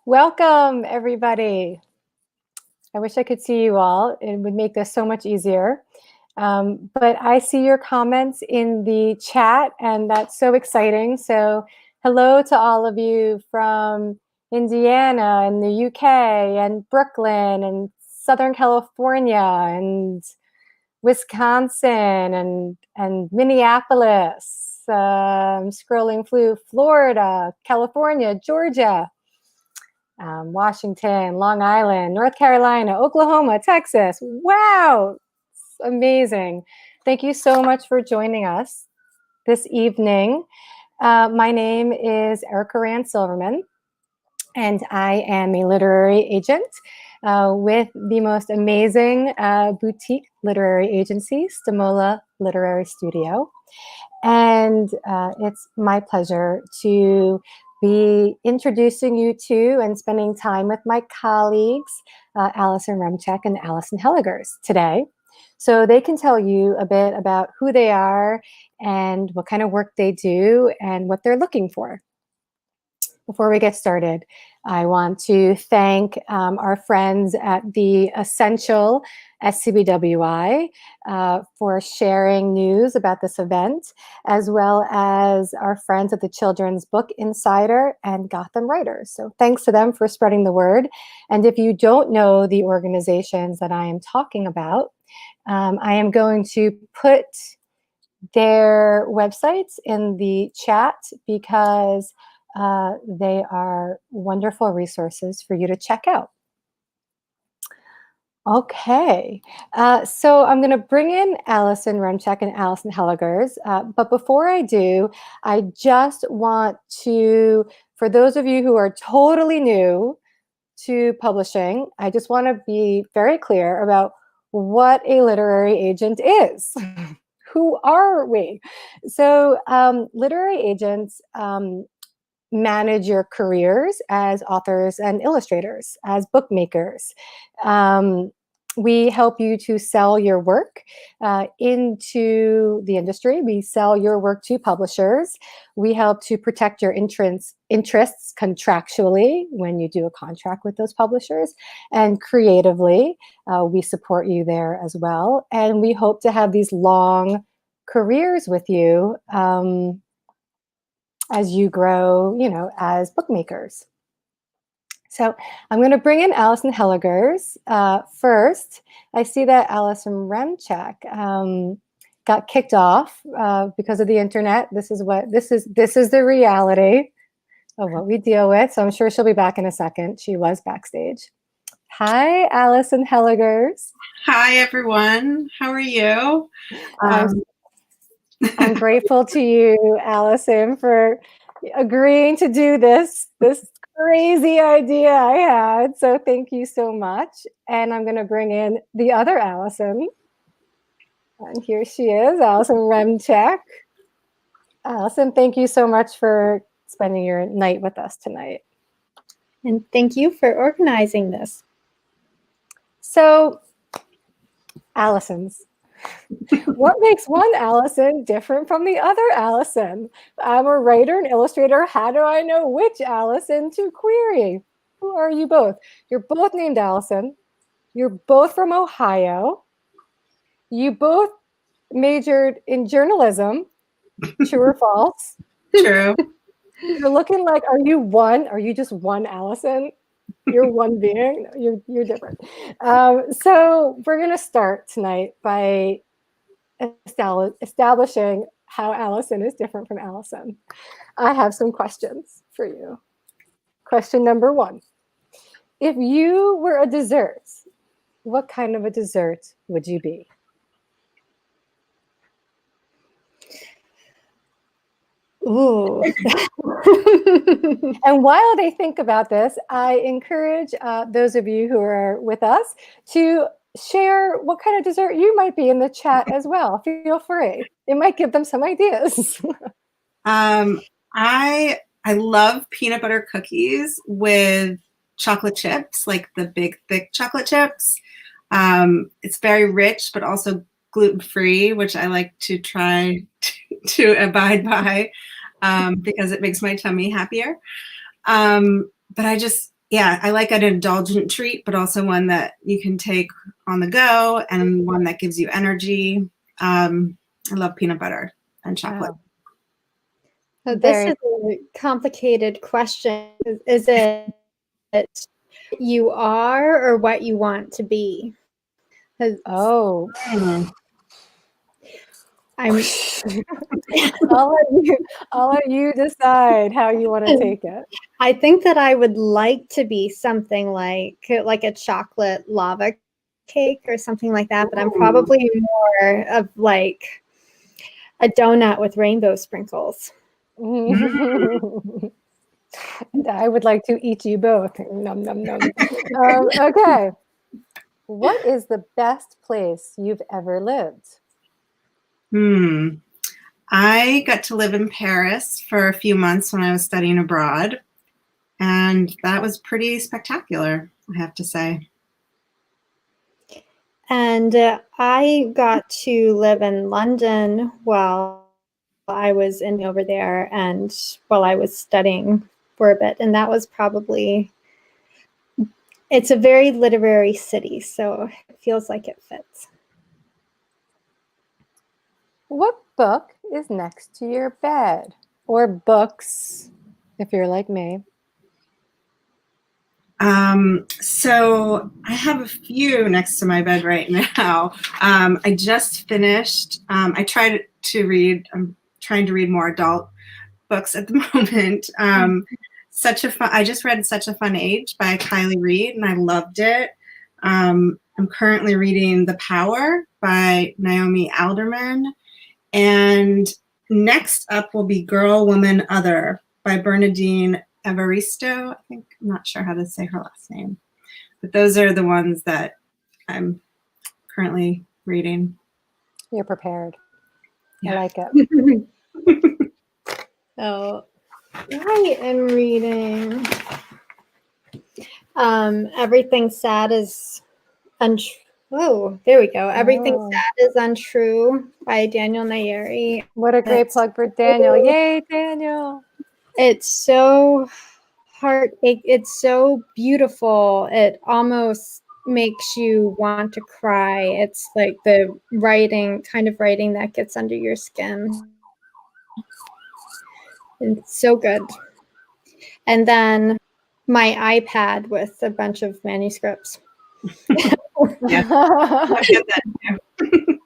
Welcome, everybody. I wish I could see you all. It would make this so much easier. But I see your comments in the chat, and that's so exciting. So hello to all of you from Indiana and the UK and Brooklyn and Southern California and Wisconsin and Minneapolis. I'm scrolling through Florida, California, Georgia. Washington, Long Island, North Carolina, Oklahoma, Texas. Wow, it's amazing. Thank you so much for joining us this evening. My name is Erica Rand Silverman, and I am a literary agent with the most amazing boutique literary agency, Stamola Literary Studio. And it's my pleasure to be introducing you to and spending time with my colleagues, Allison Remcheck and Allison Hellegers today. So they can tell you a bit about who they are and what kind of work they do and what they're looking for. Before we get started, I want to thank our friends at the Essential SCBWI for sharing news about this event, as well as our friends at the Children's Book Insider and Gotham Writers. So thanks to them for spreading the word. And if you don't know the organizations that I am talking about, I am going to put their websites in the chat because they are wonderful resources for you to check out. Okay, so I'm going to bring in Allison Remcheck and Allison Hellegers, but before I do, I just want to, for those of you who are totally new to publishing, I just want to be very clear about what a literary agent is. Who are we? So literary agents manage your careers as authors and illustrators, as bookmakers. We help you to sell your work into the industry. We sell your work to publishers. We help to protect your interests contractually when you do a contract with those publishers. And creatively, we support you there as well. And we hope to have these long careers with you as you grow, as bookmakers. So I'm going to bring in Allison Hellegers first. I see that Allison Remcheck got kicked off because of the internet. This is the reality of what we deal with. So I'm sure she'll be back in a second. She was backstage. Hi, Allison Hellegers. Hi, everyone. How are you? I'm grateful to you, Allison, for agreeing to do this crazy idea I had. So thank you so much. And I'm going to bring in the other Allison. And here she is, Allison Remcheck. Allison, thank you so much for spending your night with us tonight. And thank you for organizing this. So, Allisons. What makes one Allison different from the other Allison? I'm a writer and illustrator. How do I know which Allison to query? Who are you both? You're both named Allison. You're both from Ohio. You both majored in journalism. True or false? True. You're looking like, are you just one Allison? You're one being? You're different. So we're going to start tonight by establishing how Allison is different from Allison. I have some questions for you. Question number 1. If you were a dessert, what kind of a dessert would you be? Ooh. And while they think about this, I encourage those of you who are with us to share what kind of dessert you might be in the chat as well. Feel free. It might give them some ideas. I love peanut butter cookies with chocolate chips, like the big, thick chocolate chips. It's very rich, but also gluten-free, which I like to try to abide by because it makes my tummy happier. But yeah, I like an indulgent treat, but also one that you can take on the go and one that gives you energy. I love peanut butter and chocolate. Wow. So this Very. is a complicated question. Is it you are or what you want to be? 'Cause Oh. Mm. I'm I'll let you decide how you want to take it. I think that I would like to be something like a chocolate lava cake or something like that, but I'm probably more of like a donut with rainbow sprinkles. I would like to eat you both. Nom, nom, nom. Okay. What is the best place you've ever lived? I got to live in Paris for a few months when I was studying abroad, and that was pretty spectacular, I have to say. And I got to live in London while I was over there and while I was studying for a bit. And that was probably, it's a very literary city, so it feels like it fits. What book is next to your bed? Or books, if you're like me. So I have a few next to my bed right now. I just finished, I'm trying to read more adult books at the moment. I just read Such a Fun Age by Kylie Reed, and I loved it. I'm currently reading The Power by Naomi Alderman. And next up will be Girl, Woman, Other by Bernadine Evaristo. I'm not sure how to say her last name, but those are the ones that I'm currently reading. You're prepared. Yeah. I like it. So I am reading Everything Sad is Untrue. Oh, there we go. Everything Sad is Untrue by Daniel Nayeri. What a great plug for Daniel. Yay, Daniel. It's so it's so beautiful. It almost makes you want to cry. It's like the kind of writing that gets under your skin. It's so good. And then my iPad with a bunch of manuscripts. Yeah, I get that too.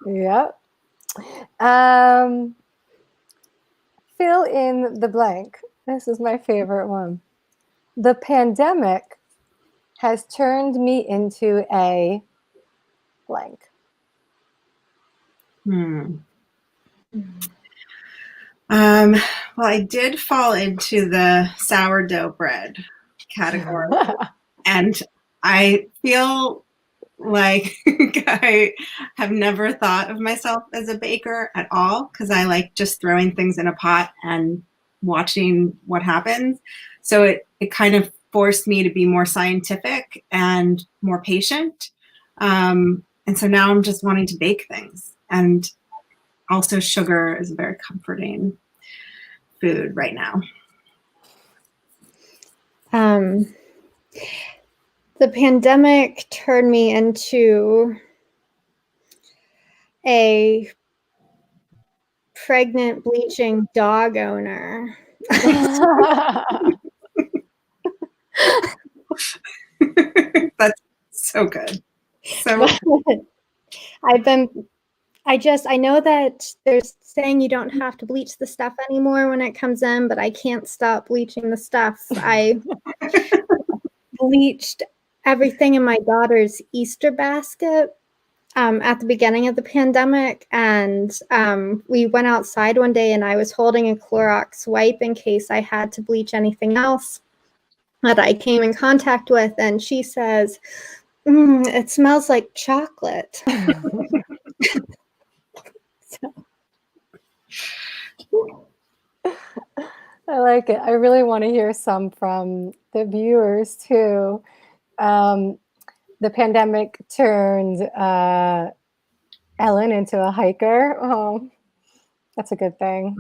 Yep. Fill in the blank. This is my favorite one. The pandemic has turned me into a blank. Well, I did fall into the sourdough bread category, and I feel like I have never thought of myself as a baker at all, because I like just throwing things in a pot and watching what happens. So it kind of forced me to be more scientific and more patient. And so now I'm just wanting to bake things. And also sugar is a very comforting food right now. The pandemic turned me into a pregnant bleaching dog owner. That's so good. So I know that there's saying you don't have to bleach the stuff anymore when it comes in, but I can't stop bleaching the stuff. I bleached everything in my daughter's Easter basket at the beginning of the pandemic, and we went outside one day and I was holding a Clorox wipe in case I had to bleach anything else that I came in contact with, and she says, it smells like chocolate. I like it. I really want to hear some from the viewers too. The pandemic turned Ellen into a hiker. Oh, that's a good thing.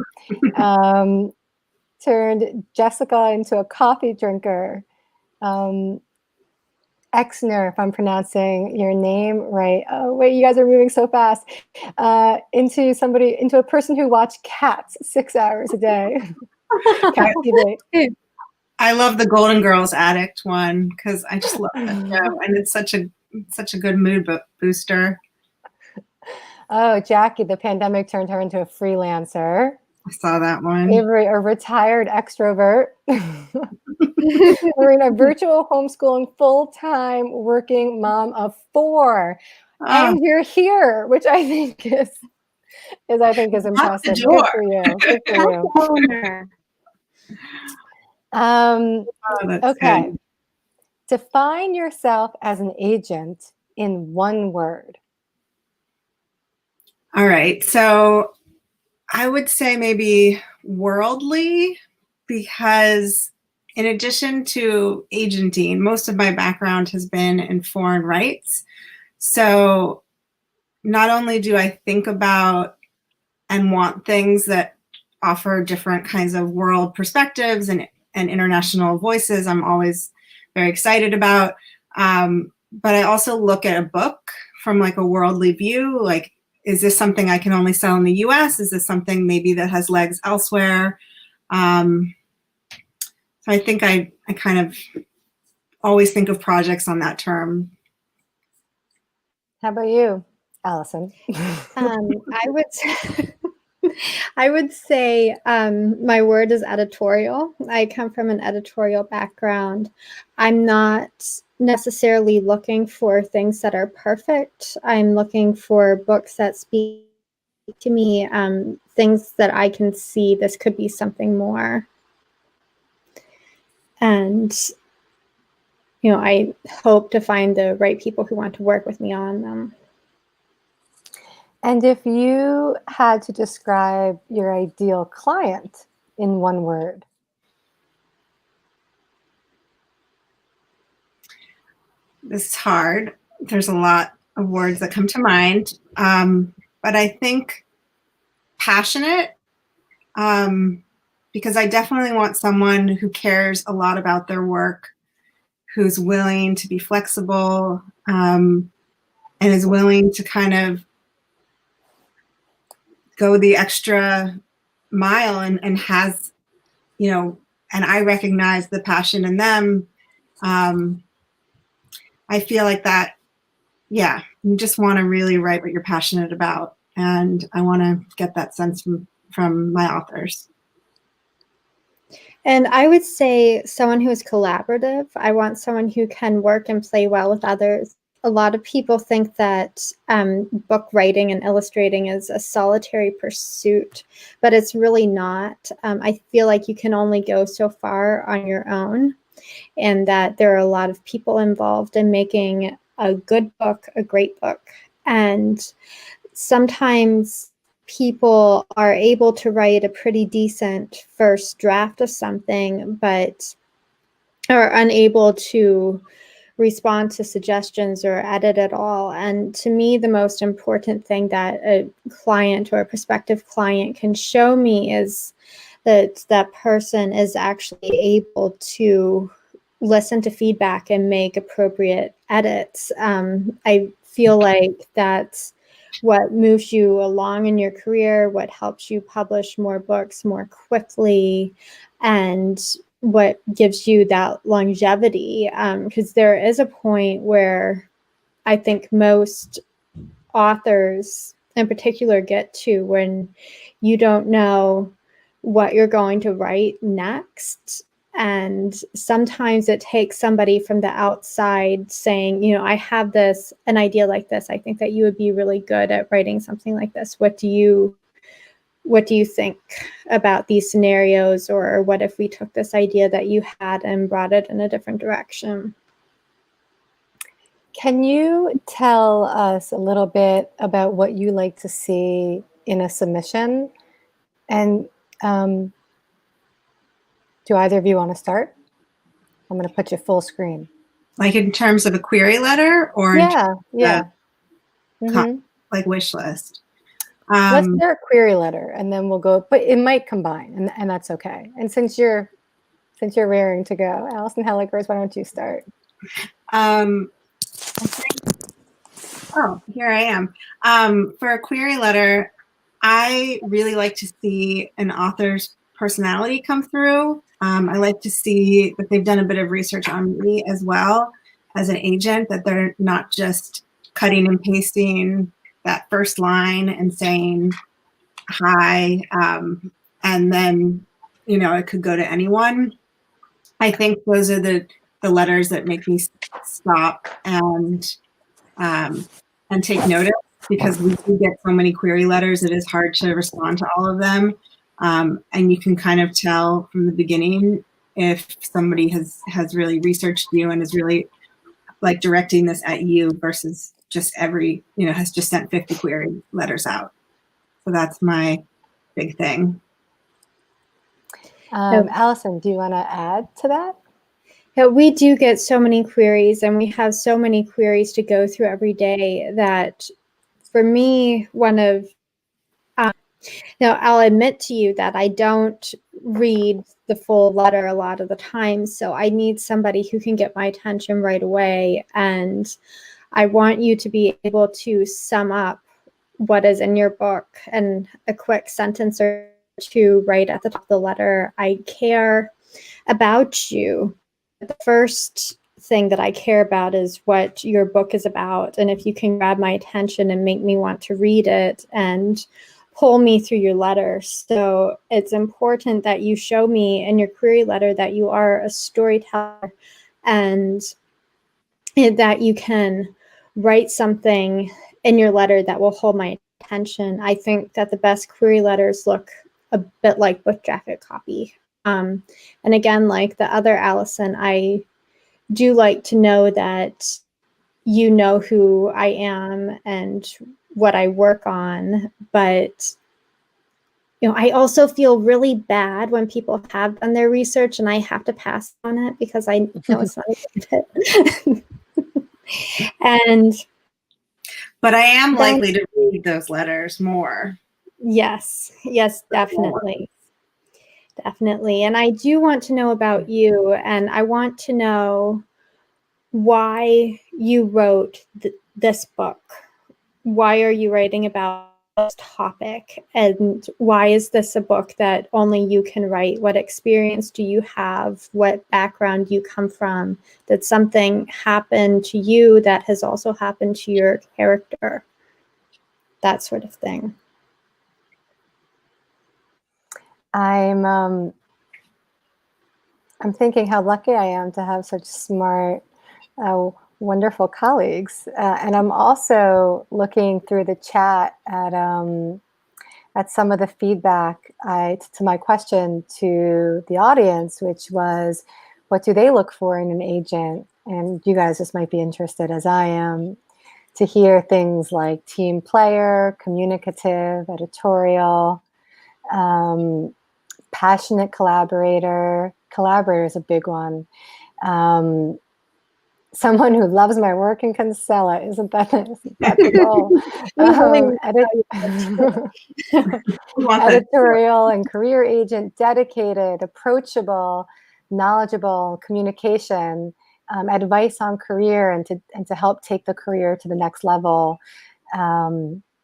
turned Jessica into a coffee drinker. Exner, if I'm pronouncing your name right. Oh, wait, you guys are moving so fast. Into a person who watched Cats 6 hours a day. Cat TV. I love the Golden Girls Addict one because I just love that show, and it's such a good mood booster. Oh, Jackie, the pandemic turned her into a freelancer. I saw that one. Avery, a retired extrovert. We're in a virtual homeschooling, full-time working mom of 4. And you're here, which I think is impressive. Good for you. Good for you. Okay. Good. Define yourself as an agent in one word. All right. So I would say maybe worldly, because in addition to agenting, most of my background has been in foreign rights. So not only do I think about and want things that offer different kinds of world perspectives and international voices, I'm always very excited about. But I also look at a book from like a worldly view, like, is this something I can only sell in the US? Is this something maybe that has legs elsewhere? So I think I kind of always think of projects on that term. How about you, Allison? I would say my word is editorial. I come from an editorial background. I'm not necessarily looking for things that are perfect. I'm looking for books that speak to me, things that I can see this could be something more. And, I hope to find the right people who want to work with me on them. And if you had to describe your ideal client in one word? This is hard. There's a lot of words that come to mind. But I think passionate, because I definitely want someone who cares a lot about their work, who's willing to be flexible, and is willing to kind of go the extra mile and has, and I recognize the passion in them. I feel like that, yeah, you just want to really write what you're passionate about. And I want to get that sense from my authors. And I would say someone who is collaborative. I want someone who can work and play well with others. A lot of people think that book writing and illustrating is a solitary pursuit, but it's really not. I feel like you can only go so far on your own, and that there are a lot of people involved in making a good book, a great book. And sometimes people are able to write a pretty decent first draft of something, but are unable to respond to suggestions or edit at all. And to me, the most important thing that a client or a prospective client can show me is that that person is actually able to listen to feedback and make appropriate edits. I feel like that's what moves you along in your career, what helps you publish more books more quickly, and what gives you that longevity. Because there is a point where I think most authors in particular get to when you don't know what you're going to write next. And sometimes it takes somebody from the outside saying, I have an idea like this. I think that you would be really good at writing something like this. What do you think about these scenarios? Or what if we took this idea that you had and brought it in a different direction? Can you tell us a little bit about what you like to see in a submission? And do either of you want to start? I'm going to put you full screen. Like in terms of a query letter or yeah. like wish list? Let's start a query letter, and then we'll go. But it might combine, and that's okay. And since you're raring to go, Allison Hellegers, why don't you start? Oh, here I am. For a query letter, I really like to see an author's personality come through. I like to see that they've done a bit of research on me as well as an agent, that they're not just cutting and pasting that first line and saying hi, and then, it could go to anyone. I think those are the letters that make me stop and take notice, because we do get so many query letters, it is hard to respond to all of them. And you can kind of tell from the beginning if somebody has really researched you and is really like directing this at you versus just has just sent 50 query letters out. So that's my big thing. Allison, do you want to add to that? Yeah, we do get so many queries, and we have so many queries to go through every day that, for me, I'll admit to you that I don't read the full letter a lot of the time, so I need somebody who can get my attention right away, and I want you to be able to sum up what is in your book in a quick sentence or two right at the top of the letter. I care about you. The first thing that I care about is what your book is about, and if you can grab my attention and make me want to read it and pull me through your letter. So it's important that you show me in your query letter that you are a storyteller and that you can write something in your letter that will hold my attention. I think that the best query letters look a bit like book jacket copy. And again, like the other Allison, I do like to know that you know who I am and what I work on, but I also feel really bad when people have done their research and I have to pass on it because I know it's not a good fit. But I am likely to read those letters more. Yes, definitely. Definitely. And I do want to know about you, and I want to know why you wrote this book. Why are you writing about this topic? And why is this a book that only you can write? What experience do you have? What background you come from? Did something happen to you that has also happened to your character? That sort of thing. I'm thinking how lucky I am to have such smart, wonderful colleagues, and I'm also looking through the chat at some of the feedback to my question to the audience, which was, what do they look for in an agent? And you guys just might be interested, as I am, to hear things like team player, communicative, editorial, passionate collaborator. Collaborator is a big one. Someone who loves my work and can sell it. Isn't that the goal? Editorial and career agent, dedicated, approachable, knowledgeable, communication, advice on career and to help take the career to the next level.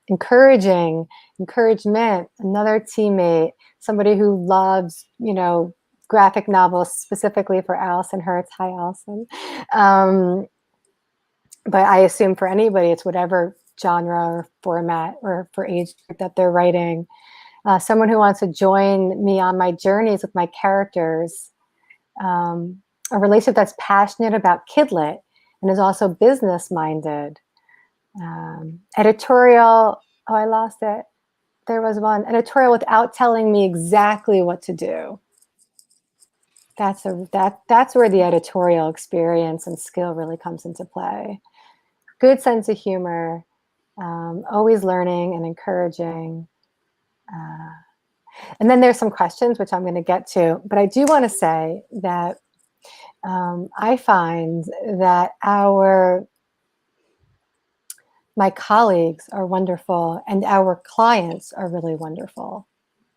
Encouragement, another teammate, somebody who loves, graphic novels specifically for Allison Hertz. Hi, Allison. But I assume for anybody, it's whatever genre or format or for age group that they're writing. Someone who wants to join me on my journeys with my characters. A relationship that's passionate about kidlit and is also business-minded. Editorial, oh, I lost it. There was one. Editorial without telling me exactly what to do. That's where the editorial experience and skill really comes into play. Good sense of humor, always learning and encouraging. And then there's some questions, which I'm going to get to. But I do want to say that I find that our my colleagues are wonderful, and our clients are really wonderful.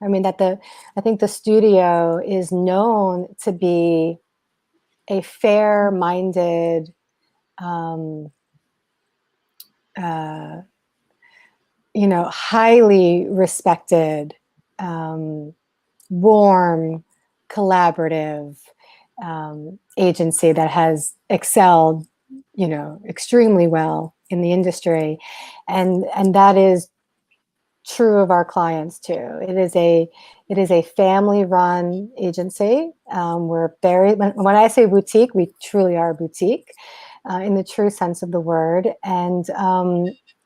I mean, I think the studio is known to be a fair-minded, highly respected, warm, collaborative agency that has excelled, extremely well in the industry, and that is true of our clients too. It is a family-run agency. We're when I say boutique, we truly are a boutique in the true sense of the word, and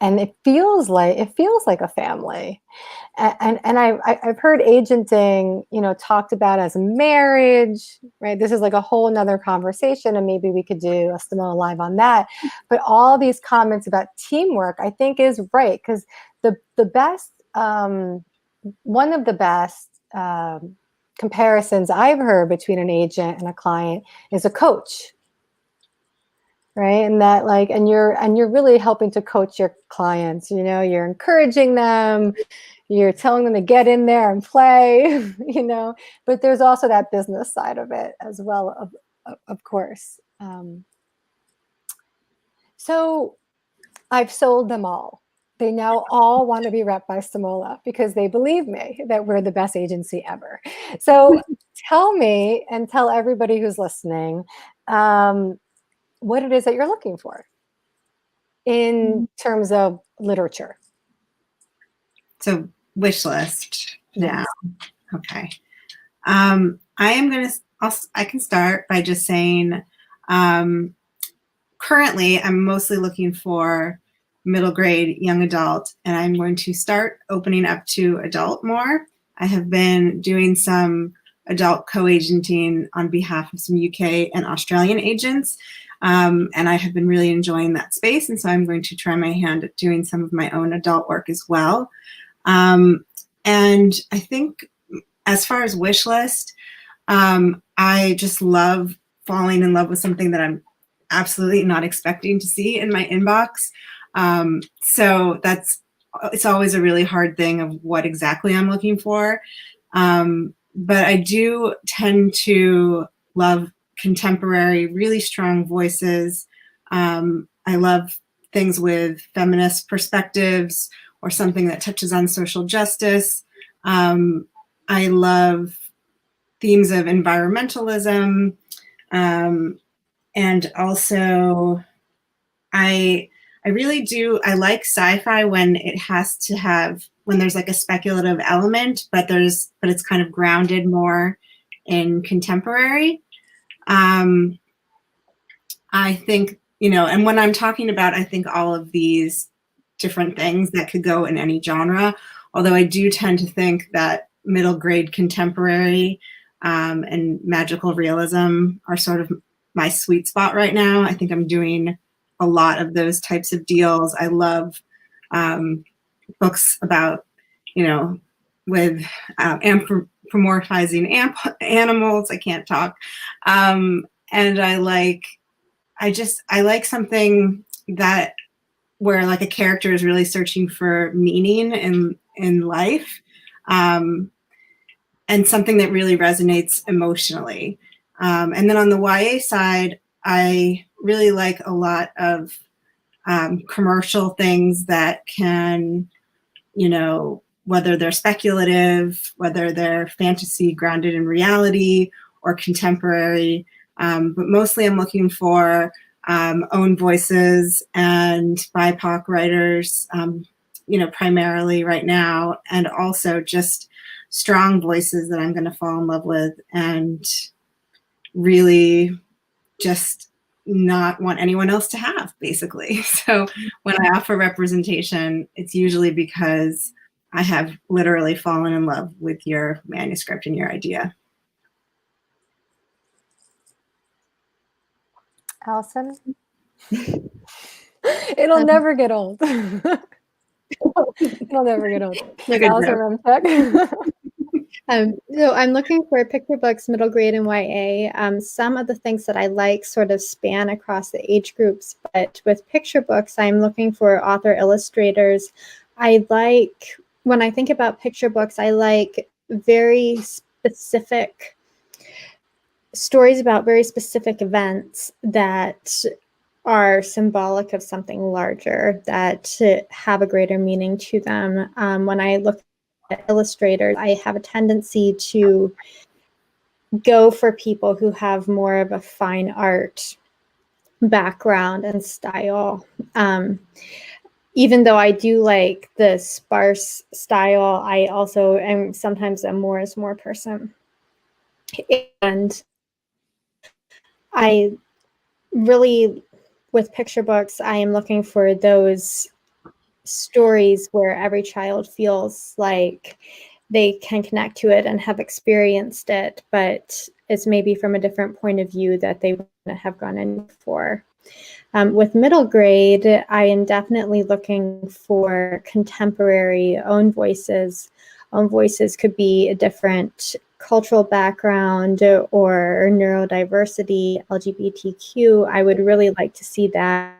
it feels like a family. And I've heard agenting, talked about as marriage, right? This is like a whole nother conversation, and maybe we could do a Simola Live on that. But all these comments about teamwork, I think, is right, because the best, one of the best comparisons I've heard between an agent and a client is a coach, right? And that and you're really helping to coach your clients. You're encouraging them. You're telling them to get in there and play, but there's also that business side of it as well, of course. So I've sold them all. They now all want to be rep by Simola because they believe me that we're the best agency ever. So tell me, and tell everybody who's listening, what it is that you're looking for in terms of literature. So wish list. Yes. Yeah. Okay. I can start by just saying, currently I'm mostly looking for middle grade, young adult, and I'm going to start opening up to adult more. I have been doing some adult co-agenting on behalf of some UK and Australian agents, and I have been really enjoying that space, and so I'm going to try my hand at doing some of my own adult work as well. And I think as far as wish list, I just love falling in love with something that I'm absolutely not expecting to see in my inbox. So it's always a really hard thing of what exactly I'm looking for. But I do tend to love contemporary, really strong voices. I love things with feminist perspectives or something that touches on social justice. I love themes of environmentalism. And also I really do, I like sci-fi when it has to have, when there's like a speculative element, but it's kind of grounded more in contemporary. I think, and when I'm talking about, I think all of these different things that could go in any genre, although I do tend to think that middle grade contemporary and magical realism are sort of my sweet spot right now. I think I'm doing a lot of those types of deals. I love books about, with anthropomorphizing animals. I can't talk. And I like something that where like a character is really searching for meaning in life, and something that really resonates emotionally. And then on the YA side, I really like a lot of commercial things that can, whether they're speculative, whether they're fantasy grounded in reality or contemporary. But mostly I'm looking for own voices and BIPOC writers, primarily right now, and also just strong voices that I'm going to fall in love with and really just not want anyone else to have, basically. So when I offer representation, it's usually because I have literally fallen in love with your manuscript and your idea. Allison? It'll never get old. It'll never get old. Allison Remcheck. So I'm looking for picture books, middle grade and YA. Some of the things that I like sort of span across the age groups, but with picture books, I'm looking for author illustrators. When I think about picture books, I like very specific stories about very specific events that are symbolic of something larger, that have a greater meaning to them. When I look at illustrators, I have a tendency to go for people who have more of a fine art background and style. Even though I do like the sparse style, I also am sometimes a more is more person. And I really, with picture books, I am looking for those stories where every child feels like they can connect to it and have experienced it, but it's maybe from a different point of view that they wouldn't have gone in for. With middle grade, I am definitely looking for contemporary own voices. Own voices could be a different cultural background or neurodiversity, LGBTQ. I would really like to see that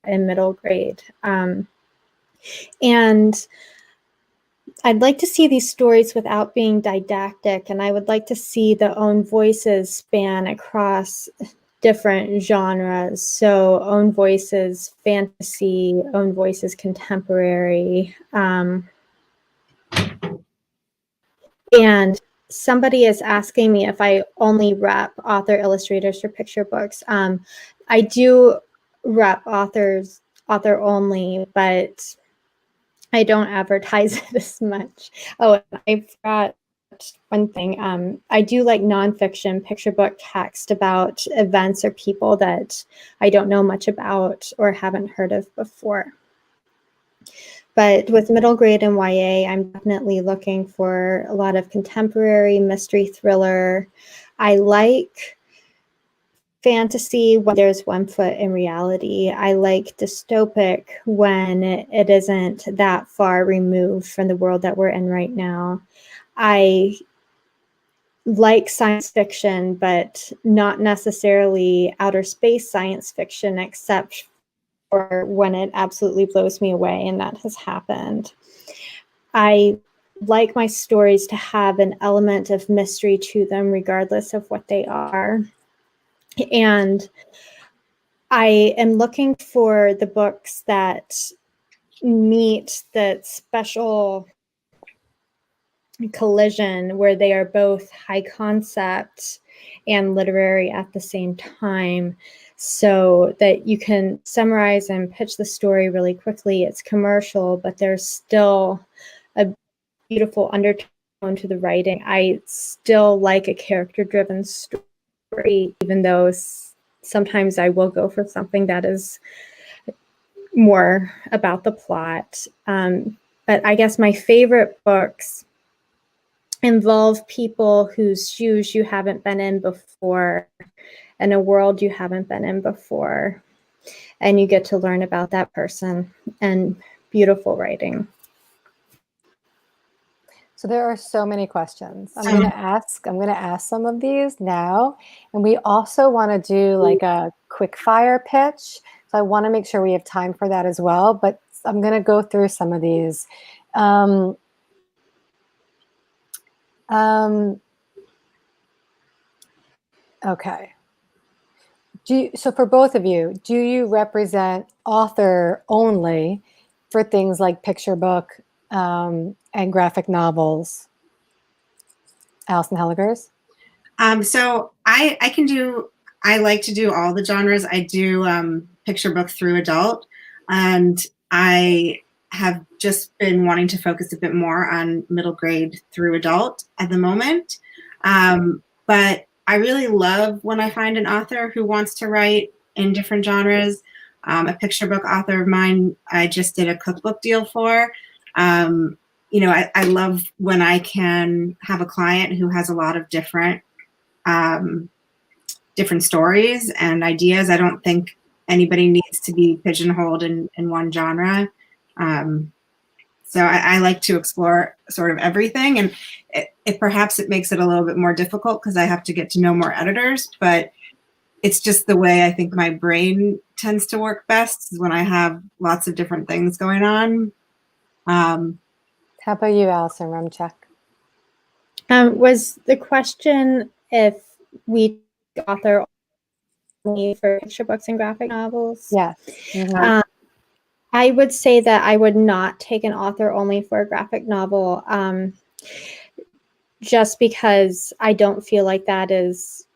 in middle grade. And I'd like to see these stories without being didactic, and I would like to see the own voices span across different genres. So own voices fantasy, own voices contemporary. And somebody is asking me if I only rep author illustrators for picture books. I do rep author only, but I don't advertise it as much. Oh, I forgot one thing. I do like nonfiction picture book text about events or people that I don't know much about or haven't heard of before. But with middle grade and YA, I'm definitely looking for a lot of contemporary mystery thriller. I like fantasy when there's one foot in reality. I like dystopic when it isn't that far removed from the world that we're in right now. I like science fiction, but not necessarily outer space science fiction, except for when it absolutely blows me away, and that has happened. I like my stories to have an element of mystery to them, regardless of what they are. And I am looking for the books that meet that special collision where they are both high concept and literary at the same time, so that you can summarize and pitch the story really quickly. It's commercial, but there's still a beautiful undertone to the writing. I still like a character-driven story, even though sometimes I will go for something that is more about the plot. But I guess my favorite books involve people whose shoes you haven't been in before, and a world you haven't been in before, and you get to learn about that person, and beautiful writing. So there are so many questions. I'm going to ask some of these now, and we also want to do like a quick fire pitch. So I want to make sure we have time for that as well, but I'm going to go through some of these. Okay. So for both of you, do you represent author only for things like picture book and graphic novels? Allison Hellegers? So I like to do all the genres. I do picture book through adult, and I have just been wanting to focus a bit more on middle grade through adult at the moment. But I really love when I find an author who wants to write in different genres. A picture book author of mine, I just did a cookbook deal for. I love when I can have a client who has a lot of different stories and ideas. I don't think anybody needs to be pigeonholed in one genre. So I like to explore sort of everything. And perhaps it makes it a little bit more difficult because I have to get to know more editors, but it's just the way I think my brain tends to work best is when I have lots of different things going on. How about you, Allison Remcheck? Was the question if we author only for picture books and graphic novels? Yes. Mm-hmm. I would say that I would not take an author only for a graphic novel, just because I don't feel like that is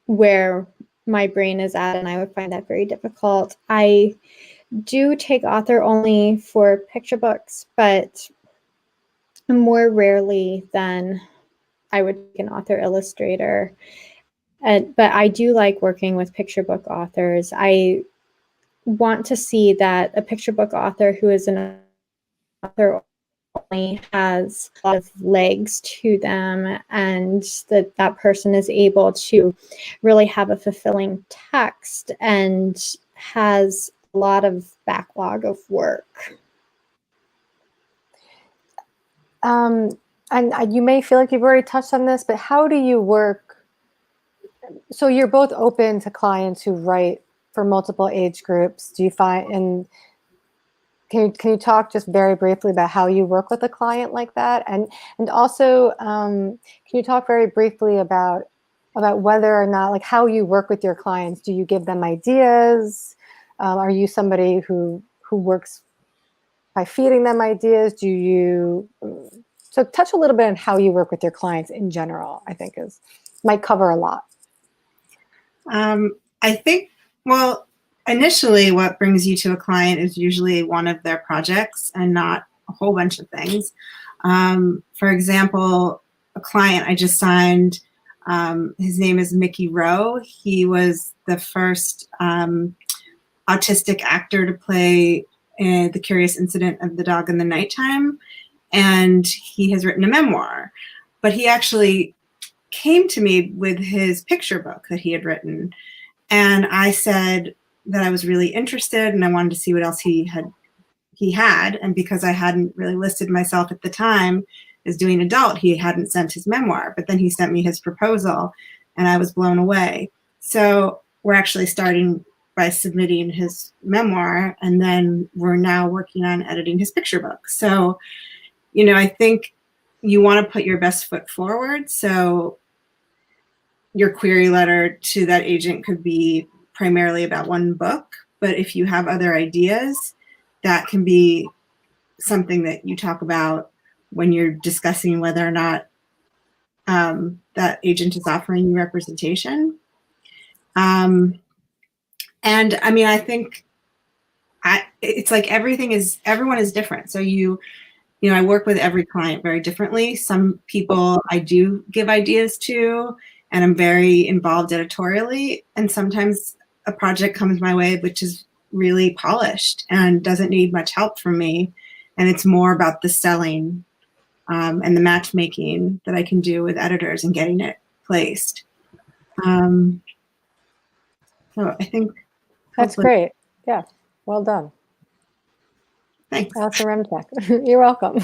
where my brain is at, and I would find that very difficult. I do take author only for picture books, but more rarely than I would take an author illustrator. But I do like working with picture book authors. I want to see that a picture book author who is an author only has a lot of legs to them, and that person is able to really have a fulfilling text and has a lot of backlog of work. And you may feel like you've already touched on this, but how do you work? So you're both open to clients who write for multiple age groups. Do you find, and can you talk just very briefly about how you work with a client like that? And also, can you talk very briefly about whether or not, like, how you work with your clients? Do you give them ideas? Are you somebody who works by feeding them ideas? Do you, so touch a little bit on how you work with your clients in general, I think might cover a lot. I think, well, initially what brings you to a client is usually one of their projects and not a whole bunch of things. For example, a client I just signed, his name is Mickey Rowe. He was the first autistic actor to play The Curious Incident of the Dog in the Nighttime, and he has written a memoir. But he actually came to me with his picture book that he had written, and I said that I was really interested and I wanted to see what else he had, and because I hadn't really listed myself at the time as doing adult, he hadn't sent his memoir, but then he sent me his proposal and I was blown away. So we're actually starting by submitting his memoir, and then we're now working on editing his picture book. So, I think you want to put your best foot forward. So your query letter to that agent could be primarily about one book, but if you have other ideas, that can be something that you talk about when you're discussing whether or not that agent is offering you representation. And I mean, I think it's like everyone is different. So I work with every client very differently. Some people I do give ideas to, and I'm very involved editorially. And sometimes a project comes my way which is really polished and doesn't need much help from me. And it's more about the selling and the matchmaking that I can do with editors and getting it placed. So I think that's great. Yeah, well done. Thanks. Allison Remcheck. You're welcome.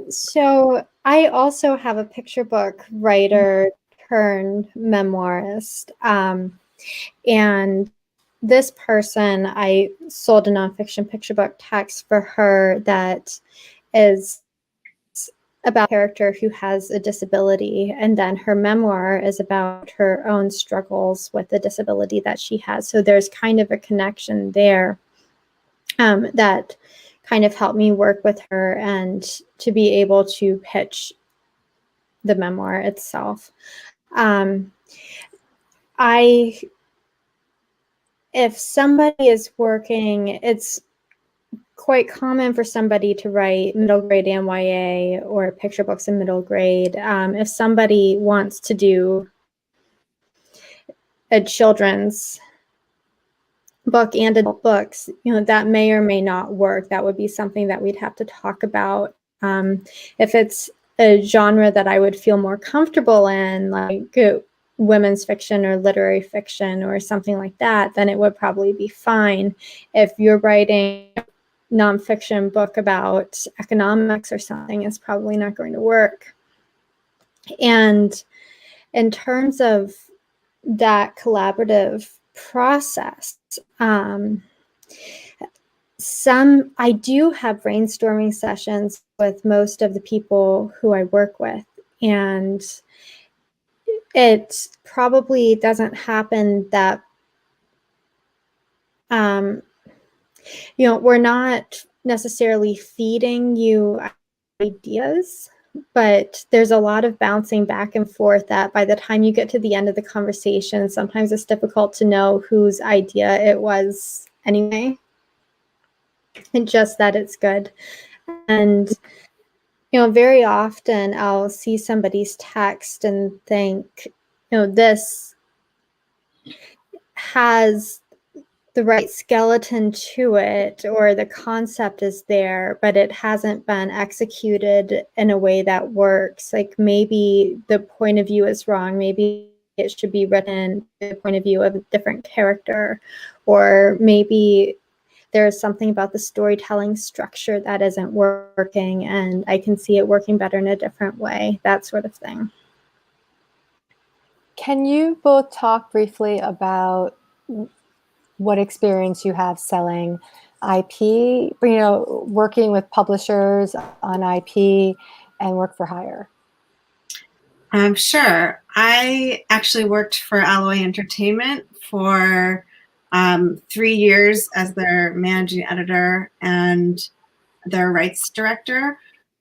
So I also have a picture book writer turned memoirist. And this person, I sold a nonfiction picture book text for her that is about a character who has a disability, and then her memoir is about her own struggles with the disability that she has. So there's kind of a connection there that kind of helped me work with her and to be able to pitch the memoir itself. If somebody is working, it's quite common for somebody to write middle grade NYA or picture books in middle grade. If somebody wants to do a children's book and adult books, that may or may not work. That would be something that we'd have to talk about. If it's a genre that I would feel more comfortable in, like women's fiction or literary fiction or something like that, then it would probably be fine. If you're writing nonfiction book about economics or something is probably not going to work. And in terms of that collaborative process, I do have brainstorming sessions with most of the people who I work with, and it probably doesn't happen that we're not necessarily feeding you ideas, but there's a lot of bouncing back and forth that by the time you get to the end of the conversation, sometimes it's difficult to know whose idea it was anyway, and just that it's good. And very often I'll see somebody's text and think, this has the right skeleton to it, or the concept is there, but it hasn't been executed in a way that works. Like maybe the point of view is wrong. Maybe it should be written the point of view of a different character, or maybe there's something about the storytelling structure that isn't working, and I can see it working better in a different way, that sort of thing. Can you both talk briefly about what experience you have selling IP, working with publishers on IP and work for hire? Sure. I actually worked for Alloy Entertainment for 3 years as their managing editor and their rights director.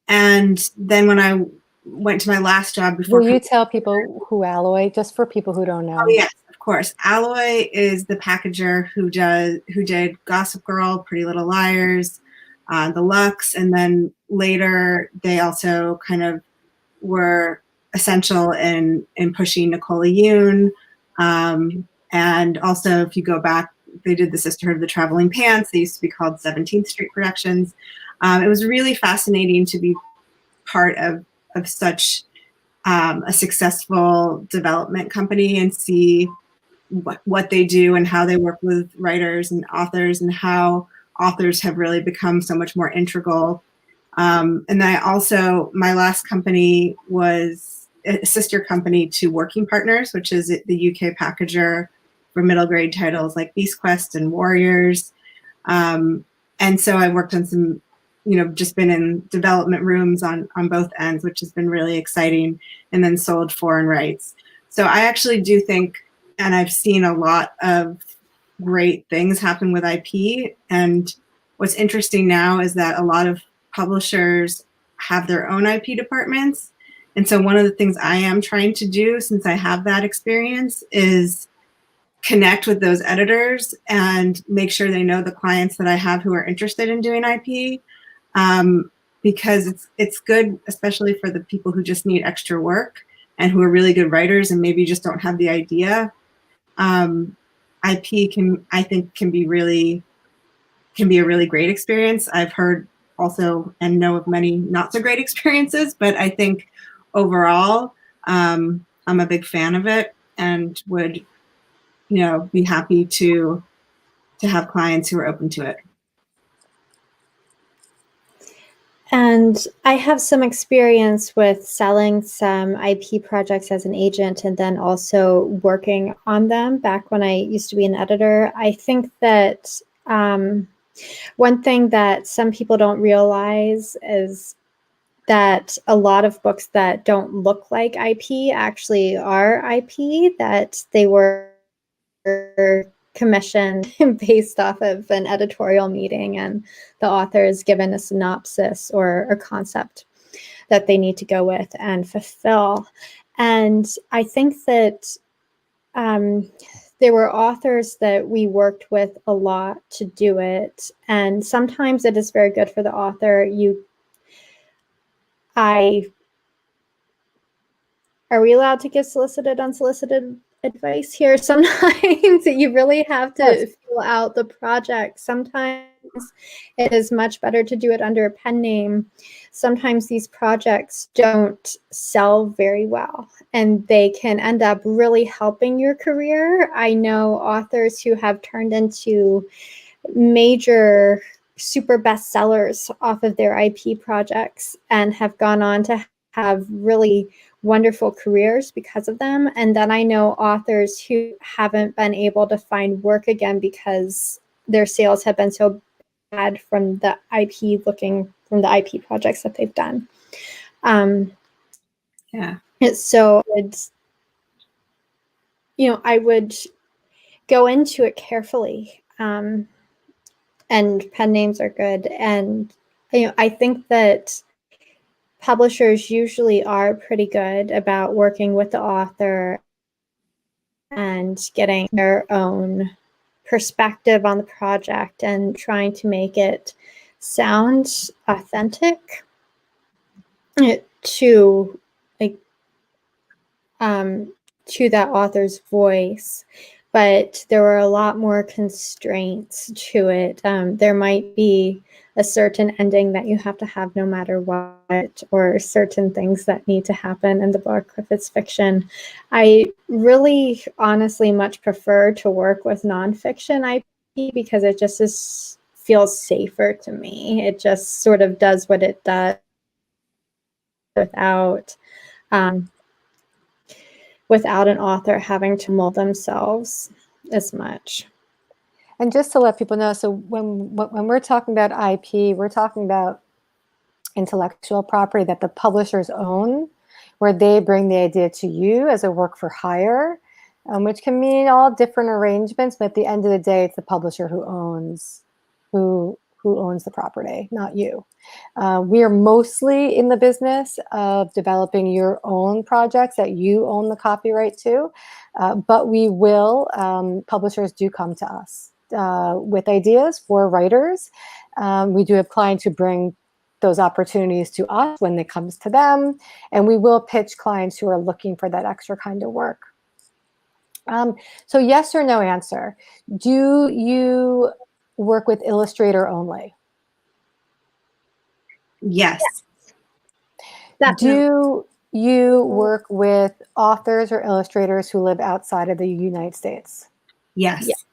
And then when I went to my last job before— Will you tell people who Alloy, just for people who don't know? Oh, yes, of course. Alloy is the packager who did Gossip Girl, Pretty Little Liars, The Lux, and then later they also kind of were essential in pushing Nicola Yoon. And also, if you go back, they did the Sisterhood of the Traveling Pants. They used to be called 17th Street Productions. It was really fascinating to be part of such a successful development company and see what they do and how they work with writers and authors, and how authors have really become so much more integral. And I also, my last company was a sister company to Working Partners, which is the UK packager for middle grade titles like Beast Quest and Warriors. And so I worked on some, just been in development rooms on both ends, which has been really exciting, and then sold foreign rights. So I actually do think, and I've seen a lot of great things happen with IP. And what's interesting now is that a lot of publishers have their own IP departments. And so one of the things I am trying to do, since I have that experience, is connect with those editors and make sure they know the clients that I have who are interested in doing IP. Because it's good, especially for the people who just need extra work and who are really good writers and maybe just don't have the idea. IP can be a really great experience. I've heard also and know of many not so great experiences, but I think overall, I'm a big fan of it and would, be happy to have clients who are open to it. And I have some experience with selling some IP projects as an agent and then also working on them back when I used to be an editor. I think that one thing that some people don't realize is that a lot of books that don't look like IP actually are IP, that they were commissioned based off of an editorial meeting, and the author is given a synopsis or a concept that they need to go with and fulfill. And I think that there were authors that we worked with a lot to do it, and sometimes it is very good for the author. Are we allowed to give solicited, unsolicited advice here? Sometimes you really have to fill out the project. Sometimes it is much better to do it under a pen name. Sometimes these projects don't sell very well, and they can end up really helping your career. I know authors who have turned into major super bestsellers off of their IP projects and have gone on to have really wonderful careers because of them. And then I know authors who haven't been able to find work again because their sales have been so bad from the IP projects that they've done. Yeah. So it's, I would go into it carefully. And pen names are good. And, I think that publishers usually are pretty good about working with the author and getting their own perspective on the project and trying to make it sound authentic to that author's voice. But there were a lot more constraints to it. There might be a certain ending that you have to have no matter what, or certain things that need to happen in the book if it's fiction. I really honestly much prefer to work with nonfiction IP because it just feels safer to me. It just sort of does what it does without an author having to mold themselves as much. And just to let people know, so when we're talking about IP, we're talking about intellectual property that the publishers own, where they bring the idea to you as a work for hire, which can mean all different arrangements. But at the end of the day, it's the publisher who owns the property, not you. We are mostly in the business of developing your own projects that you own the copyright to, but we will, publishers do come to us with ideas for writers. We do have clients who bring those opportunities to us when it comes to them, and we will pitch clients who are looking for that extra kind of work. So yes or no answer. Do you work with Illustrator only? Yes. Do you work with authors or illustrators who live outside of the United States? Yes. Yes.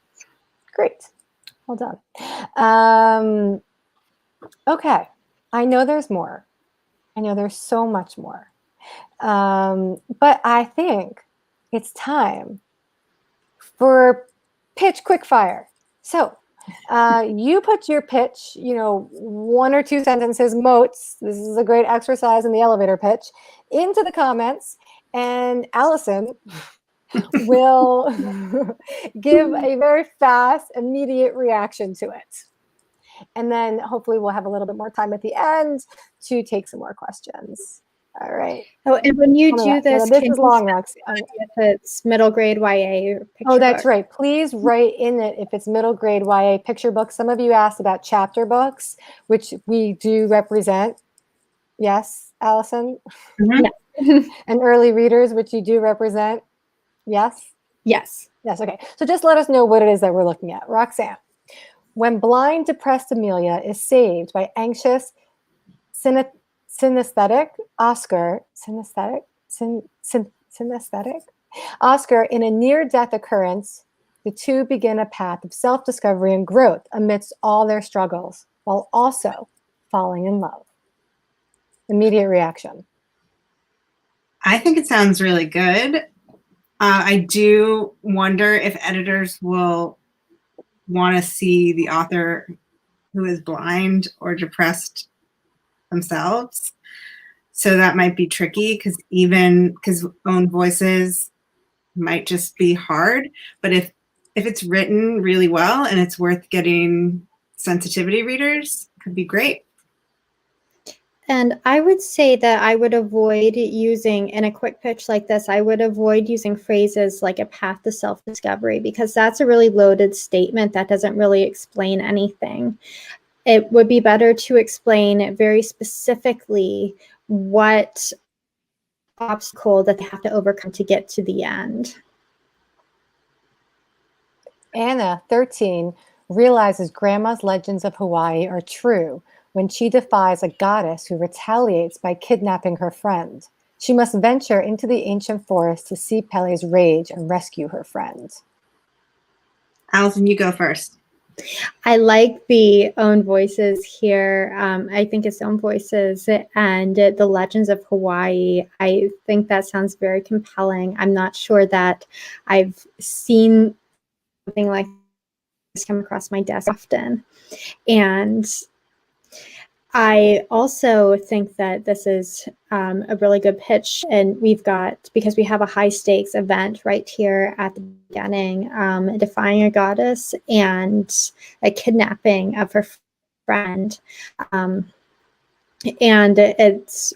Great. Well done. Okay. I know there's more. I know there's so much more. But I think it's time for pitch quickfire. So you put your pitch, 1 or 2 sentences, moats. This is a great exercise in the elevator pitch, into the comments, and Allison will give a very fast, immediate reaction to it. And then hopefully we'll have a little bit more time at the end to take some more questions. All right. Oh, and when you do this, this is long, Rox. If it's middle grade YA or picture Oh, that's book. right. Please write in it if it's middle grade YA picture books. Some of you asked about chapter books, which we do represent. Yes, Allison? Mm-hmm. Yeah. And early readers, which you do represent. Yes? Yes. Yes, okay. So just let us know what it is that we're looking at. Roxanne, when blind, depressed Amelia is saved by anxious, synesthetic Oscar in a near-death occurrence, the two begin a path of self-discovery and growth amidst all their struggles, while also falling in love. Immediate reaction. I think it sounds really good. I do wonder if editors will want to see the author who is blind or depressed themselves. So that might be tricky because own voices might just be hard. But if it's written really well and it's worth getting sensitivity readers, it could be great. And I would say that I would avoid using, in a quick pitch like this, I would avoid using phrases like a path to self-discovery, because that's a really loaded statement that doesn't really explain anything. It would be better to explain very specifically what obstacle that they have to overcome to get to the end. Anna, 13, realizes Grandma's legends of Hawaii are true when she defies a goddess who retaliates by kidnapping her friend. She must venture into the ancient forest to see Pele's rage and rescue her friend. Allison, you go first. I like the own voices here. I think it's own voices and the legends of Hawaii. I think that sounds very compelling. I'm not sure that I've seen something like this come across my desk often. And I also think that this is a really good pitch, and because we have a high stakes event right here at the beginning, defying a goddess and a kidnapping of her friend. And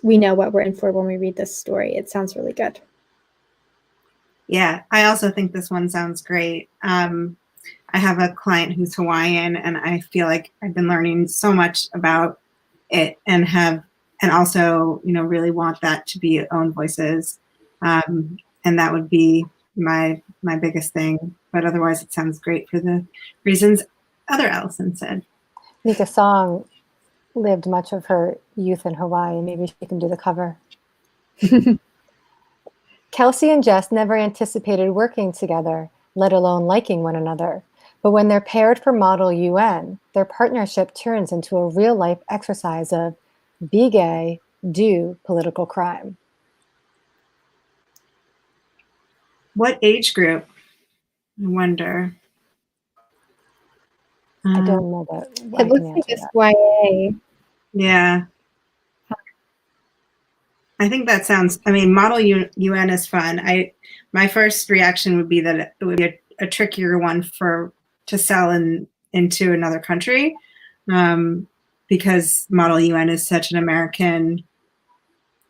we know what we're in for when we read this story. It sounds really good. Yeah, I also think this one sounds great. I have a client who's Hawaiian, and I feel like I've been learning so much about it, and also, really want that to be own voices. And that would be my biggest thing. But otherwise, it sounds great for the reasons other Allison said. Nika Song lived much of her youth in Hawaii. Maybe she can do the cover. Kelsey and Jess never anticipated working together, let alone liking one another. But when they're paired for Model UN, their partnership turns into a real-life exercise of be gay, do political crime. What age group? I wonder. I don't know that. It looks like it's YA. Yeah. I think that sounds, Model UN is fun. My first reaction would be that it would be a trickier one to sell into another country, because Model UN is such an American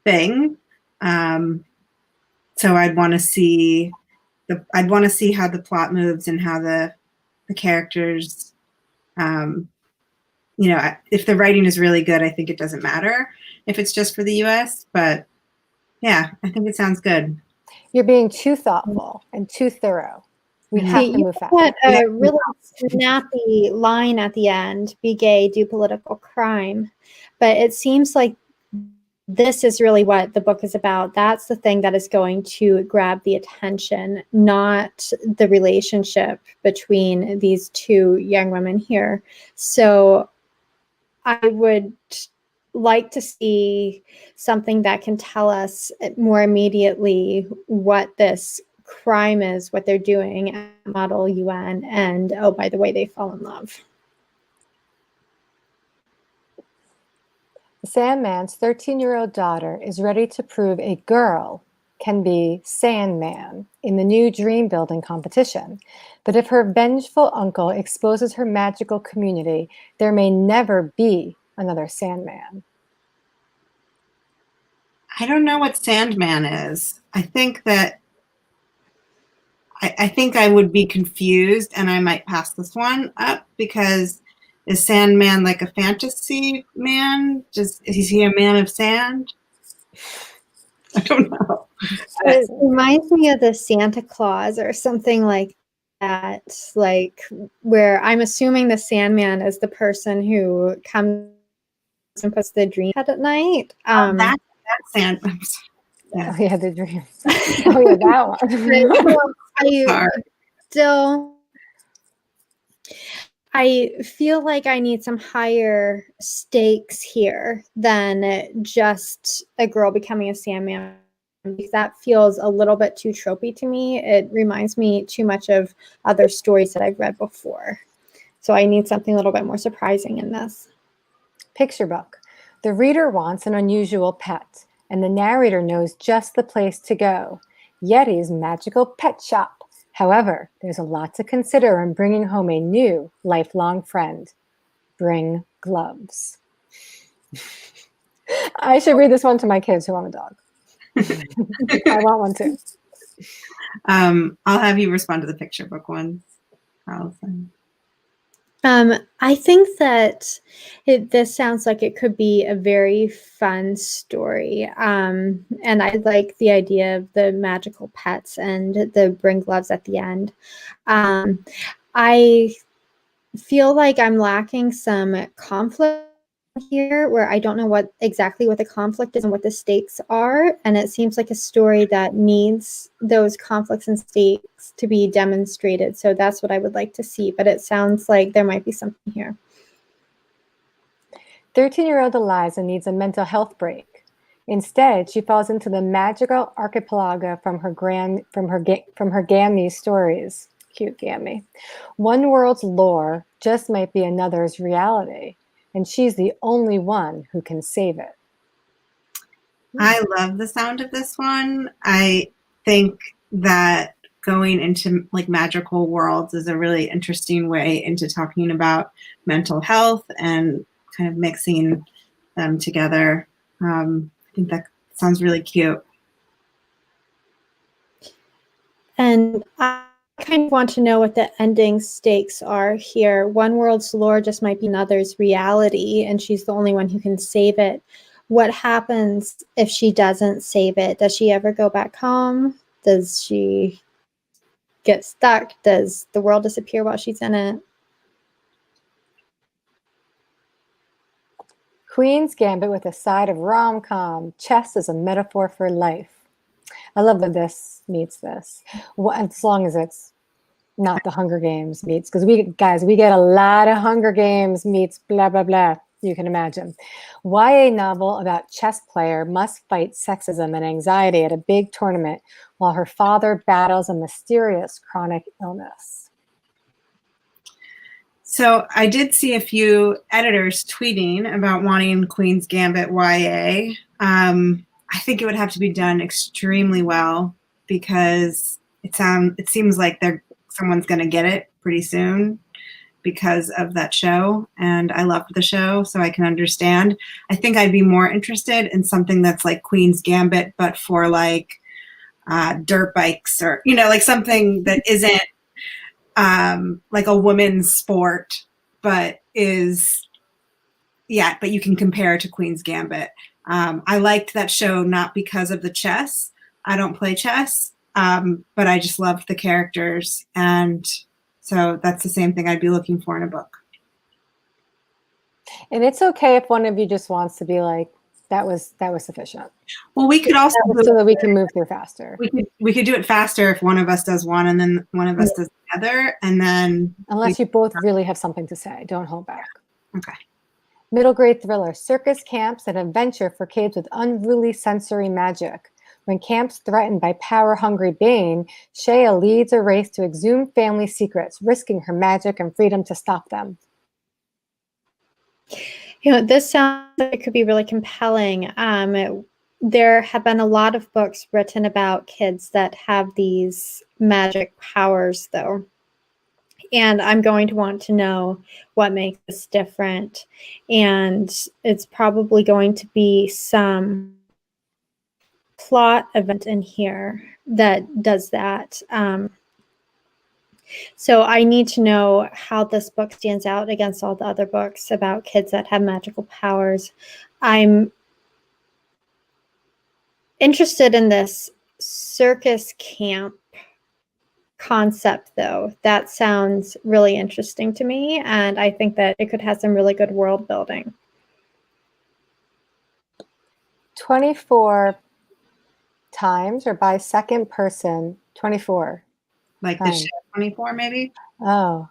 thing. So I'd want to see how the plot moves and how the characters, if the writing is really good, I think it doesn't matter if it's just for the US, but yeah, I think it sounds good. You're being too thoughtful and too thorough. We have to move fast. Put a really snappy line at the end, be gay, do political crime. But it seems like this is really what the book is about. That's the thing that is going to grab the attention, not the relationship between these two young women here. So I would like to see something that can tell us more immediately what this crime is, what they're doing at Model UN, and oh, by the way, they fall in love. The Sandman's 13-year-old daughter is ready to prove a girl can be Sandman in the new dream building competition. But if her vengeful uncle exposes her magical community, there may never be another Sandman. I don't know what Sandman is. I think that I think I would be confused, and I might pass this one up, because is Sandman like a fantasy man? Is he a man of sand? I don't know. It reminds me of the Santa Claus or something like that, like where I'm assuming the Sandman is the person who comes and puts the dream at night. That's Sandman. Yeah. Oh, yeah, the dream. Oh, yeah, that one. I feel like I need some higher stakes here than just a girl becoming a Sandman. That feels a little bit too tropey to me. It reminds me too much of other stories that I've read before. So I need something a little bit more surprising in this. Picture book. The reader wants an unusual pet, and the narrator knows just the place to go. Yeti's magical pet shop. However, there's a lot to consider when bringing home a new lifelong friend. Bring gloves. I should read this one to my kids who want a dog. I want one too. I'll have you respond to the picture book ones, Allison. I think that this sounds like it could be a very fun story. And I like the idea of the magical pets and the bring gloves at the end. I feel like I'm lacking some conflict here where I don't know what exactly what the conflict is and what the stakes are. And it seems like a story that needs those conflicts and stakes to be demonstrated. So that's what I would like to see. But it sounds like there might be something here. 13-year-old Eliza needs a mental health break. Instead, she falls into the magical archipelago from her Gammy stories. Cute Gammy. One world's lore just might be another's reality, and she's the only one who can save it. I love the sound of this one. I think that going into like magical worlds is a really interesting way into talking about mental health and kind of mixing them together. I think that sounds really cute. And I kind of want to know what the ending stakes are here. One world's lore just might be another's reality, and she's the only one who can save it. What happens if she doesn't save it? Does she ever go back home? Does she get stuck? Does the world disappear while she's in it? Queen's Gambit with a side of rom-com. Chess is a metaphor for life. I love that this meets this. As long as it's not the Hunger Games meets, because we get a lot of Hunger Games meets blah, blah, blah. You can imagine. YA novel about chess player must fight sexism and anxiety at a big tournament while her father battles a mysterious chronic illness. So I did see a few editors tweeting about wanting Queen's Gambit YA. I think it would have to be done extremely well because it seems like someone's going to get it pretty soon because of that show, and I loved the show, so I can understand. I think I'd be more interested in something that's like Queen's Gambit, but for like dirt bikes or like something that isn't like a women's sport, but you can compare it to Queen's Gambit. I liked that show not because of the chess. I don't play chess, but I just loved the characters, and so that's the same thing I'd be looking for in a book. And it's okay if one of you just wants to be like, that was sufficient. Well, we could also so that we can move through faster. We could do it faster if one of us does one and then one of us does the other, and then unless you both really have something to say, don't hold back. Okay. Middle grade thriller, circus camps, an adventure for kids with unruly sensory magic. When camp's threatened by power-hungry Bane, Shea leads a race to exhume family secrets, risking her magic and freedom to stop them. This sounds like it could be really compelling. There have been a lot of books written about kids that have these magic powers, though. And I'm going to want to know what makes this different. And it's probably going to be some plot event in here that does that. So I need to know how this book stands out against all the other books about kids that have magical powers. I'm interested in this circus camp concept, though. That sounds really interesting to me, and I think that it could have some really good world building. 24 times or by second person, 24. Like the show 24, maybe? Oh,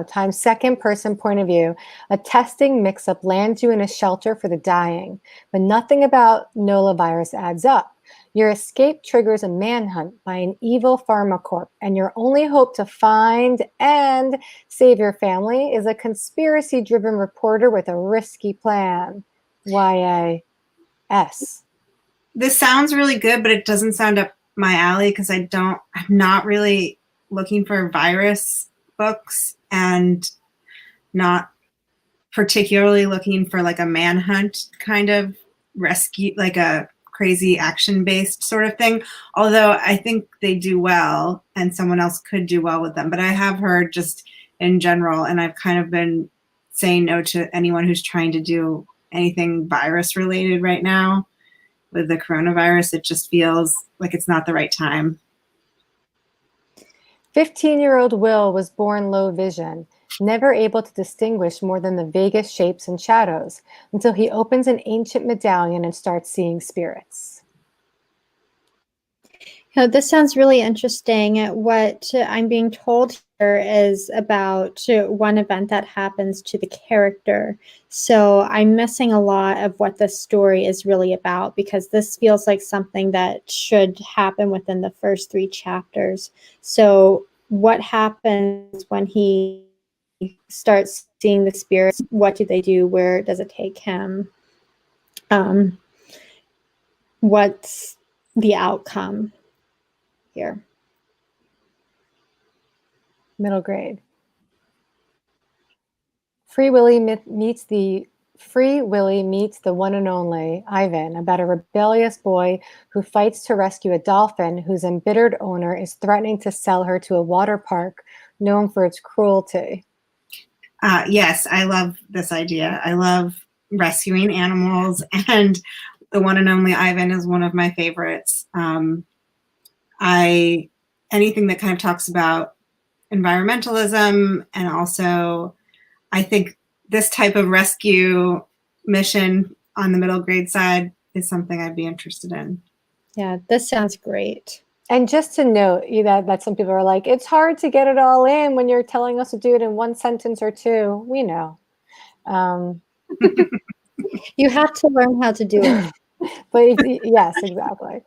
times second person point of view. A testing mix-up lands you in a shelter for the dying, but nothing about Nola virus adds up. Your escape triggers a manhunt by an evil pharmacorp, and your only hope to find and save your family is a conspiracy-driven reporter with a risky plan. YAS. This sounds really good, but it doesn't sound up my alley because I'm not really looking for virus books and not particularly looking for like a manhunt kind of rescue, like a crazy action-based sort of thing. Although I think they do well and someone else could do well with them. But I have heard just in general, and I've kind of been saying no to anyone who's trying to do anything virus related right now with the coronavirus. It just feels like it's not the right time. 15-year-old Will was born low vision. never able to distinguish more than the vaguest shapes and shadows, until he opens an ancient medallion and starts seeing spirits. This sounds really interesting. What I'm being told here is about one event that happens to the character. So I'm missing a lot of what the story is really about, because this feels like something that should happen within the first 3 chapters. So what happens when he starts seeing the spirits? What do they do? Where does it take him? What's the outcome here? Middle grade. Free Willy meets the one and only Ivan about a rebellious boy who fights to rescue a dolphin whose embittered owner is threatening to sell her to a water park known for its cruelty. Yes, I love this idea. I love rescuing animals, and the one and only Ivan is one of my favorites. Anything that kind of talks about environmentalism, and also I think this type of rescue mission on the middle grade side is something I'd be interested in. Yeah, this sounds great. And just to note that some people are like, it's hard to get it all in when you're telling us to do it in 1 sentence or 2. We know. You have to learn how to do it. But yes, exactly.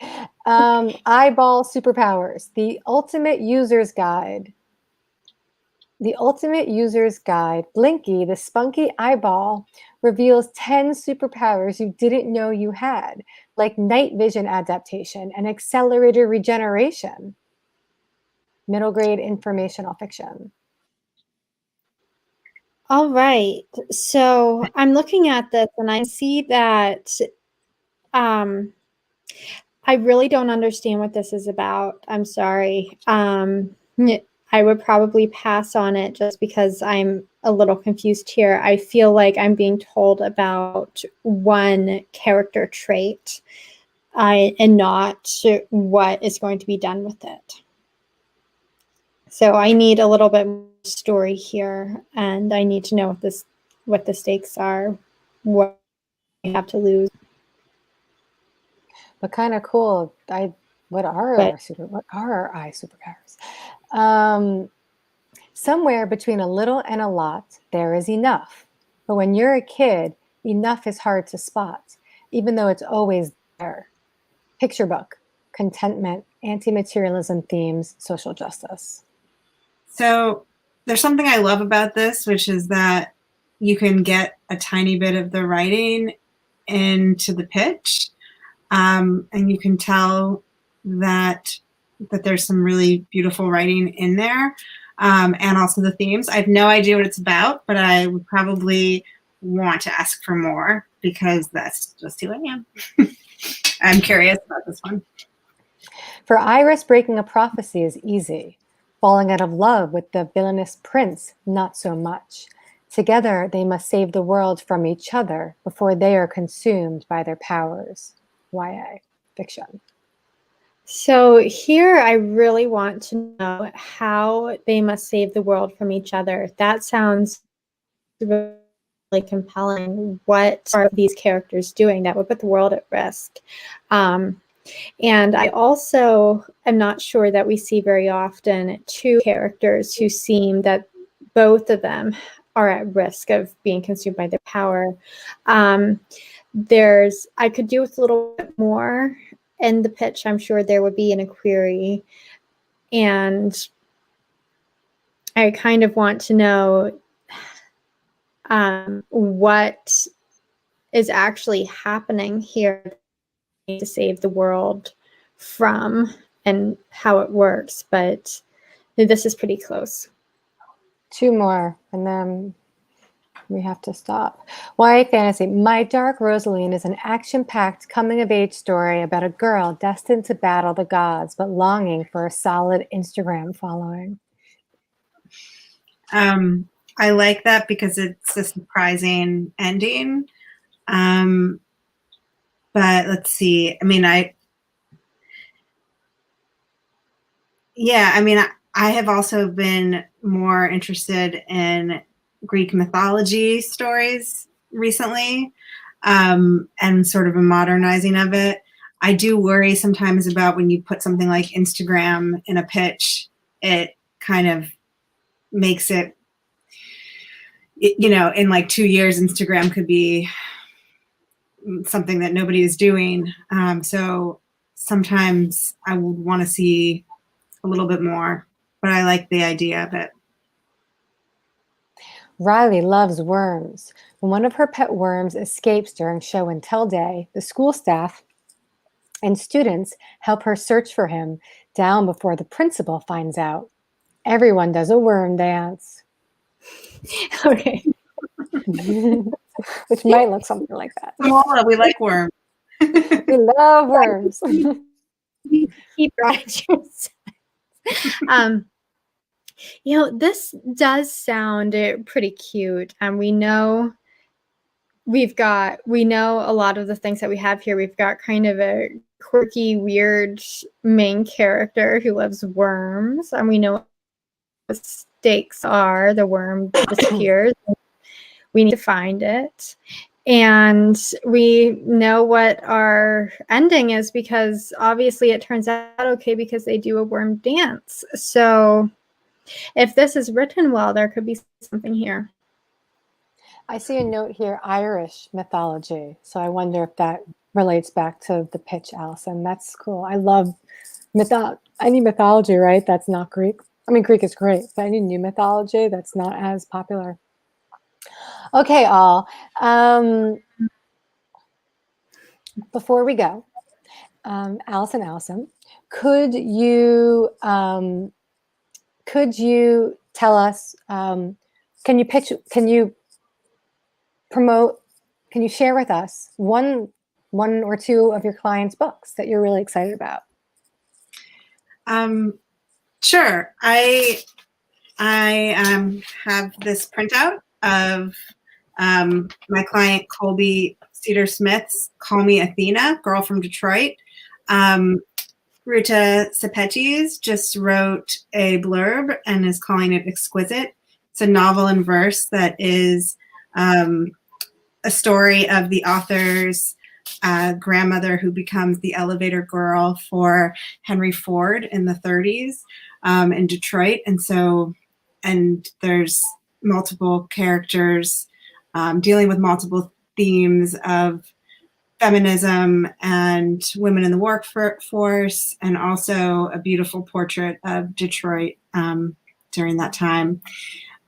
Eyeball superpowers, the ultimate user's guide. The ultimate user's guide, Blinky, the spunky eyeball, reveals 10 superpowers you didn't know you had, like night vision adaptation and accelerated regeneration. Middle grade informational fiction. All right. So I'm looking at this and I see that I really don't understand what this is about. I'm sorry. I would probably pass on it just because I'm a little confused here. I feel like I'm being told about one character trait and not what is going to be done with it. So I need a little bit more story here, and I need to know what the stakes are, what I have to lose. But kind of cool. What are our eye superpowers? Somewhere between a little and a lot, there is enough. But when you're a kid, enough is hard to spot, even though it's always there. Picture book, contentment, anti-materialism themes, social justice. So there's something I love about this, which is that you can get a tiny bit of the writing into the pitch, and you can tell that there's some really beautiful writing in there, and also the themes. I have no idea what it's about, but I would probably want to ask for more, because that's just who I am. I'm curious about this one. For Iris, breaking a prophecy is easy. Falling out of love with the villainous prince, not so much. Together, they must save the world from each other before they are consumed by their powers. YA fiction. So here I really want to know how they must save the world from each other. That sounds really compelling. What are these characters doing that would put the world at risk? And I also am not sure that we see very often 2 characters who seem that both of them are at risk of being consumed by their power. I could do with a little bit more in the pitch. I'm sure there would be in a query. And I kind of want to know what is actually happening here to save the world from, and how it works, but this is pretty close. 2 more, and then we have to stop. YA fantasy. My Dark Rosaline is an action-packed coming-of-age story about a girl destined to battle the gods, but longing for a solid Instagram following. I like that because it's a surprising ending. But let's see. I mean, I have also been more interested in Greek mythology stories recently, and sort of a modernizing of it. I do worry sometimes about when you put something like Instagram in a pitch, it kind of makes it, in like 2 years, Instagram could be something that nobody is doing. So sometimes I would want to see a little bit more, but I like the idea of it. Riley loves worms. When one of her pet worms escapes during show and tell day, the school staff and students help her search for him down before the principal finds out. Everyone does a worm dance. Okay. Which might look something like that. Paula, we like worms. We love worms. Keep right. This does sound pretty cute, and we know a lot of the things that we have here. We've got kind of a quirky, weird main character who loves worms, and we know what the stakes are. The worm disappears. We need to find it. And we know what our ending is, because obviously it turns out okay because they do a worm dance. So if this is written well, there could be something here. I see a note here, Irish mythology. So I wonder if that relates back to the pitch, Allison. That's cool. I love any mythology, right? That's not Greek. I mean, Greek is great, but any new mythology that's not as popular. Okay, all. Before we go, Allison, could you tell us? Can you promote? Can you share with us one or two of your clients' books that you're really excited about? Sure. I have this printout of my client Colby Cedar Smith's "Call Me Athena," Girl from Detroit. Ruta Sepetys just wrote a blurb and is calling it "Exquisite." It's a novel in verse that is a story of the author's grandmother who becomes the elevator girl for Henry Ford in the 30s in Detroit. And there's multiple characters dealing with multiple themes of feminism and women in the workforce, and also a beautiful portrait of Detroit during that time.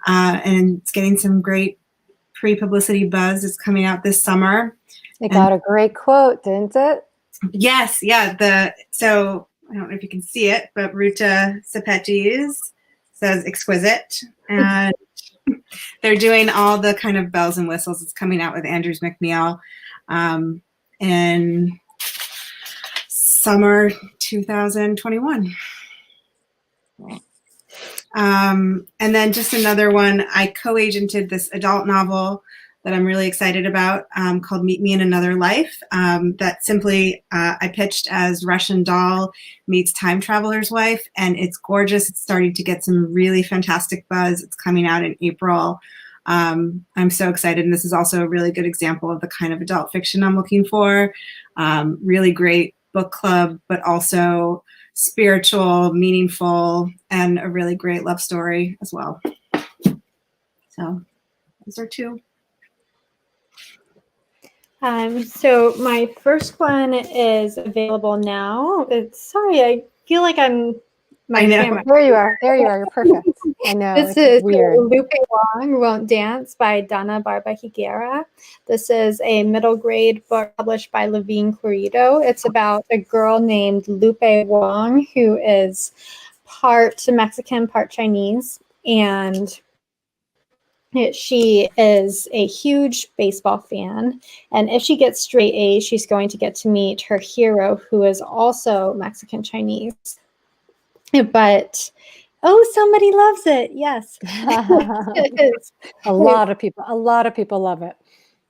And it's getting some great pre-publicity buzz. It's coming out this summer. It got a great quote, didn't it? Yes, yeah. So I don't know if you can see it, but Ruta Sepetys says "exquisite," and they're doing all the kind of bells and whistles. It's coming out with Andrews McNeil in summer 2021. And then just another one, I co-agented this adult novel that I'm really excited about called "Meet Me in Another Life." That simply I pitched as Russian Doll meets Time Traveler's Wife, and it's gorgeous. It's starting to get some really fantastic buzz. It's coming out in April. I'm so excited, and this is also a really good example of the kind of adult fiction I'm looking for. Really great book club, but also spiritual, meaningful, and a really great love story as well. So those are two. So my first one is available now. Sorry, I feel like I know. camera. There you are. You're perfect. I know. This is weird. Lupe Wong Won't Dance by Dana Barba Higuera. This is a middle grade book published by Levine Corrido. It's about a girl named Lupe Wong who is part Mexican, part Chinese, and she is a huge baseball fan, and if she gets straight A's, she's going to get to meet her hero, who is also Mexican Chinese. But somebody loves it. Yes. A lot of people love it.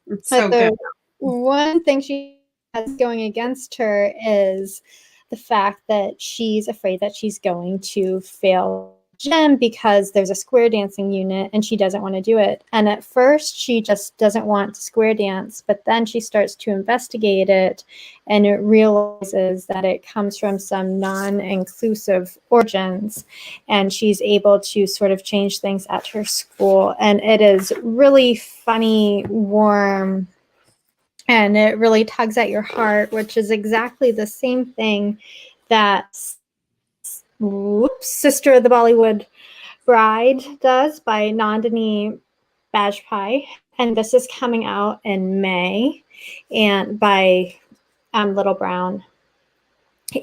It's so good. One thing she has going against her is the fact that she's afraid that she's going to fail gym because there's a square dancing unit and she doesn't want to do it. And at first she just doesn't want to square dance, but then she starts to investigate it and it realizes that it comes from some non-inclusive origins, and she's able to sort of change things at her school. And it is really funny, warm, and it really tugs at your heart, which is exactly the same thing that Sister of the Bollywood Bride does by Nandini Bajpai. And this is coming out in May and by Little Brown.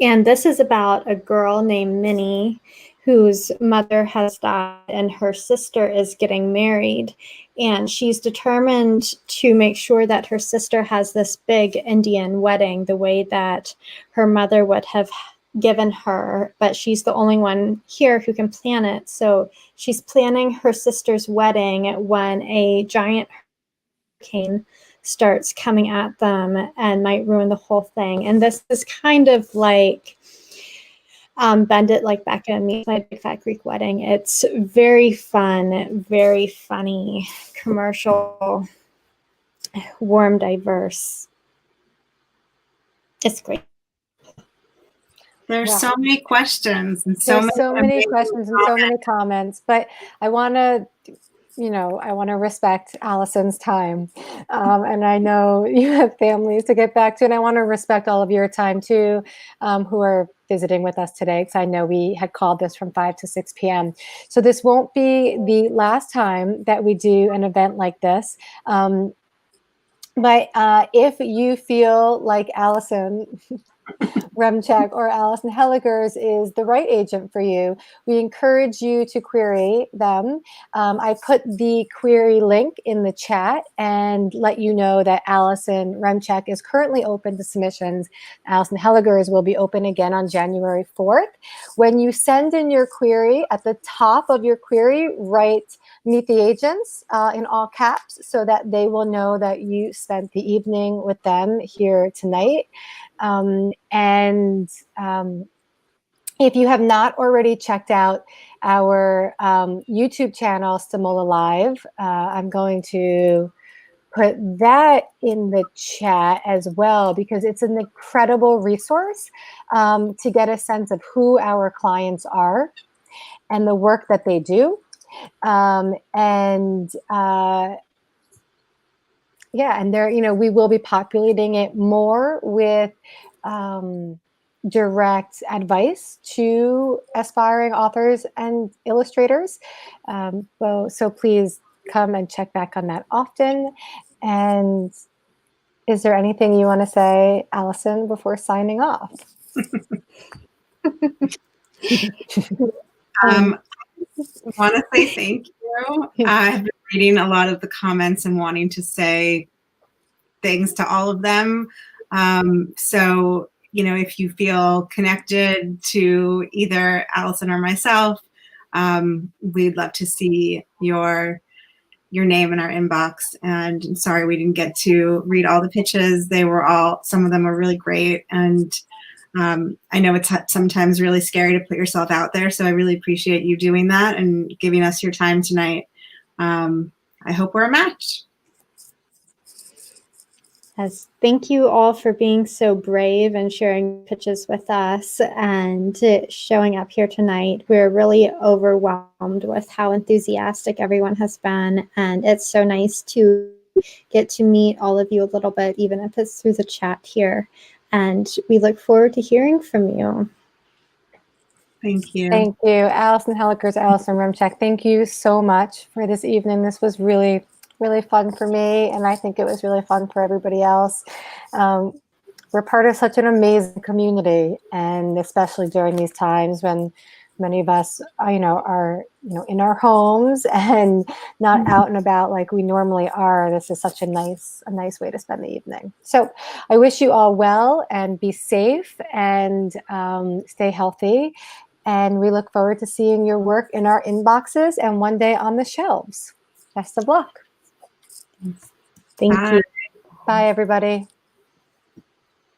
And this is about a girl named Minnie whose mother has died and her sister is getting married. And she's determined to make sure that her sister has this big Indian wedding the way that her mother would have given her, but she's the only one here who can plan it. So she's planning her sister's wedding when a giant hurricane starts coming at them and might ruin the whole thing. And this is kind of like Bend It Like Becca meets My Big Fat Greek Wedding. It's very fun, very funny, commercial, warm, diverse. It's great. There's so many questions and There's so many questions and so many comments, but I want to, I want to respect Allison's time. And I know you have families to get back to, and I want to respect all of your time too, who are visiting with us today, because I know we had called this from 5 to 6 p.m. So this won't be the last time that we do an event like this. But if you feel like Allison Remcheck or Allison Hellegers is the right agent for you, we encourage you to query them. I put the query link in the chat and let you know that Allison Remcheck is currently open to submissions. Allison Hellegers will be open again on January 4th. When you send in your query, at the top of your query, write "Meet the agents" in all caps so that they will know that you spent the evening with them here tonight. If you have not already checked out our YouTube channel, Stamola Live, I'm going to put that in the chat as well, because it's an incredible resource to get a sense of who our clients are and the work that they do. And there, we will be populating it more with direct advice to aspiring authors and illustrators. So please come and check back on that often. And is there anything you want to say, Allison, before signing off? I want to say thank you. I've been reading a lot of the comments and wanting to say things to all of them. So, if you feel connected to either Allison or myself, we'd love to see your name in our inbox. And I'm sorry we didn't get to read all the pitches. Some of them were really great. And I know it's sometimes really scary to put yourself out there. So I really appreciate you doing that and giving us your time tonight. I hope we're a match. Yes, thank you all for being so brave and sharing pitches with us and showing up here tonight. We're really overwhelmed with how enthusiastic everyone has been, and it's so nice to get to meet all of you a little bit, even if it's through the chat here. And we look forward to hearing from you. Thank you. Thank you. Allison Hellegers, Allison Remcheck, thank you so much for this evening. This was really fun for me, and I think it was really fun for everybody else. We're part of such an amazing community, and especially during these times when many of us, are in our homes and not out and about like we normally are. This is such a nice way to spend the evening. So I wish you all well and be safe and stay healthy. And we look forward to seeing your work in our inboxes and one day on the shelves. Best of luck. Thank you. Bye, everybody.